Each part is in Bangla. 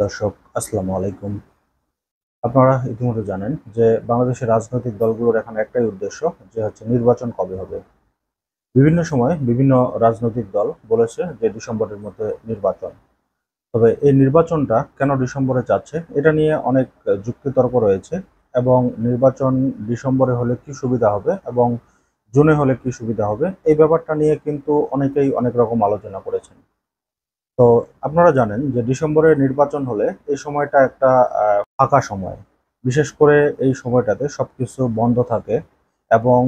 দর্শক আসসালামু আলাইকুম। আপনারা ইতিমধ্যে জানেন যে বাংলাদেশের রাজনৈতিক দলগুলোর এখন একটাই উদ্দেশ্য, যে হচ্ছে নির্বাচন কবে হবে। বিভিন্ন সময় বিভিন্ন রাজনৈতিক দল বলেছে যে ডিসেম্বরের মধ্যে নির্বাচন। তবে এই নির্বাচনটা কেন ডিসেম্বরে যাচ্ছে এটা নিয়ে অনেক যুক্তিতর্ক রয়েছে, এবং নির্বাচন ডিসেম্বরে হলে কি সুবিধা হবে এবং জুনে হলে কি সুবিধা হবে এই ব্যাপারটা নিয়ে কিন্তু অনেকেই অনেক রকম আলোচনা করেছেন। তো আপনারা জানেন যে ডিসেম্বরে নির্বাচন হলে এই সময়টা একটা ফাঁকা সময়। বিশেষ করে এই সময়টাতে সবকিছু বন্ধ থাকে, এবং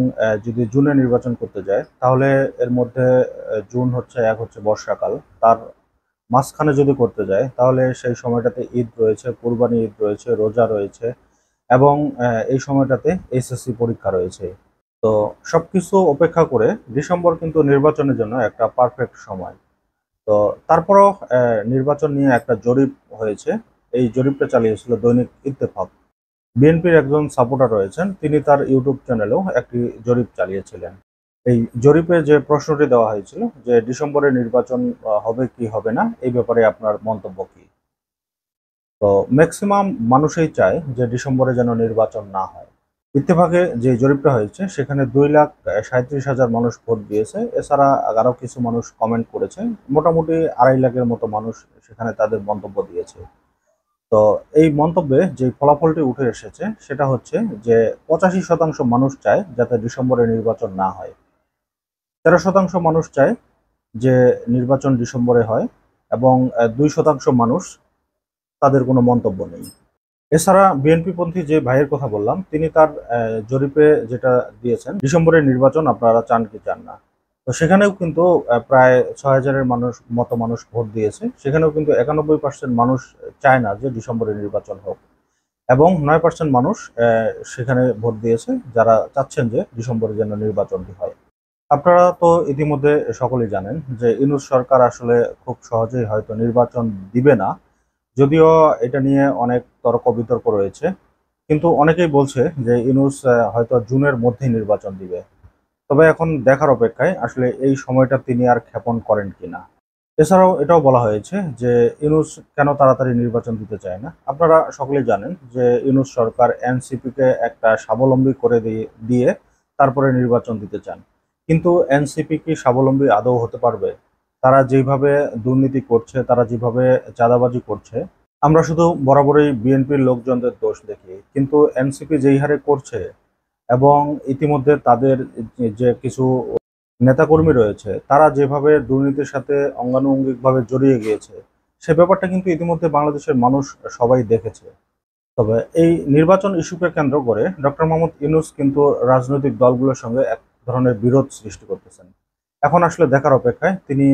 যদি জুনে নির্বাচন করতে যায় তাহলে এর মধ্যে জুন হচ্ছে বর্ষাকাল। তার মাঝখানে যদি করতে যায় তাহলে সেই সময়টাতে ঈদ রয়েছে, কুরবানি ঈদ রয়েছে, রোজা রয়েছে, এবং এই সময়টাতে এসএসসি পরীক্ষা রয়েছে। তো সবকিছু উপেক্ষা করে ডিসেম্বর কিন্তু নির্বাচনের জন্য একটা পারফেক্ট সময়। তো তারপরও নির্বাচন নিয়ে একটা জরিপ হয়েছে। এই জরিপটা চালিয়েছিল দৈনিক ইত্তেফাক। বিএনপির একজন সাপোর্টার রয়েছেন, তিনি তার ইউটিউব চ্যানেলেও একটি জরিপ চালিয়েছিলেন। এই জরিপে যে প্রশ্নটি দেওয়া হয়েছিল যে ডিসেম্বরে নির্বাচন হবে কি হবে না এই ব্যাপারে আপনার মন্তব্য কি। তো ম্যাক্সিমাম মানুষই চায় যে ডিসেম্বরে যেন নির্বাচন না হয়। ইত্তেফাকে যে জরিপটা হয়েছে সেখানে 2,37,000 মানুষ ভোট দিয়েছে। এছাড়া আরও কিছু মানুষ কমেন্ট করেছে। মোটামুটি 2.5 লাখের মতো মানুষ সেখানে তাদের মন্তব্য দিয়েছে। তো এই মন্তব্যে যে ফলাফলটি উঠে এসেছে সেটা হচ্ছে যে 85% মানুষ চায় যাতে ডিসেম্বরে নির্বাচন না হয়। 13% মানুষ চায় যে নির্বাচন ডিসেম্বরে হয়, এবং 2% মানুষ তাদের কোনো মন্তব্য নেই। এছাড়া বিএনপিপন্থী যে ভাইয়ের কথা বললাম, তিনি তার জরিপে যেটা দিয়েছেন ডিসেম্বরের নির্বাচন আপনারা চান কি চান না। তো সেখানেও কিন্তু প্রায় 6,000-এর মানুষ ভোট দিয়েছে। সেখানেও কিন্তু 91% মানুষ চায় না যে ডিসেম্বরে নির্বাচন হোক, এবং 9% মানুষ সেখানে ভোট দিয়েছে যারা চাচ্ছেন যে ডিসেম্বরে যেন নির্বাচনটি হয়। আপনারা তো ইতিমধ্যে সকলেই জানেন যে ইউনূস সরকার আসলে খুব সহজেই হয়তো নির্বাচন দিবে না। যদিও এটা নিয়ে অনেক তর্ক বিতর্ক রয়েছে, কিন্তু অনেকেই বলছে যে ইউনূস হয়তো জুনের মধ্যেই নির্বাচন দিবে। তবে এখন দেখার অপেক্ষায় আসলে এই সময়টা তিনি আর ক্ষেপণ করেন কিনা। এছাড়াও এটাও বলা হয়েছে যে ইউনূস কেন তাড়াতাড়ি নির্বাচন দিতে চায় না। আপনারা সকলেই জানেন যে ইউনূস সরকার এনসিপিকে একটা স্বাবলম্বী করে দিয়ে তারপরে নির্বাচন দিতে চান। কিন্তু এনসিপি কি স্বাবলম্বী আদৌ হতে পারবে? তারা যেভাবে দুর্নীতি করছে, তারা যেভাবে চাঁদাবাজি করছে, আমরা শুধু বরাবরই বিএনপির লোকজনদের দোষ দেখি, কিন্তু এনসিপি যেই হারে করছে, এবং ইতিমধ্যে তাদের যে কিছু নেতাকর্মী রয়েছে তারা যেভাবে দুর্নীতির সাথে অঙ্গানুঙ্গিকভাবে জড়িয়ে গিয়েছে, সে ব্যাপারটা কিন্তু ইতিমধ্যে বাংলাদেশের মানুষ সবাই দেখেছে। তবে এই নির্বাচন ইস্যুকে কেন্দ্র করে ডক্টর মোহাম্মদ ইউনূস কিন্তু রাজনৈতিক দলগুলোর সঙ্গে এক ধরনের বিরোধ সৃষ্টি করতেছেন। এখন আসলে দেখার অপেক্ষায় তিনি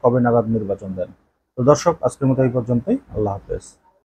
কবে নাগাদ নির্বাচন দেন। তো দর্শক, আজকের মতো এই পর্যন্তই। আল্লাহ হাফেজ।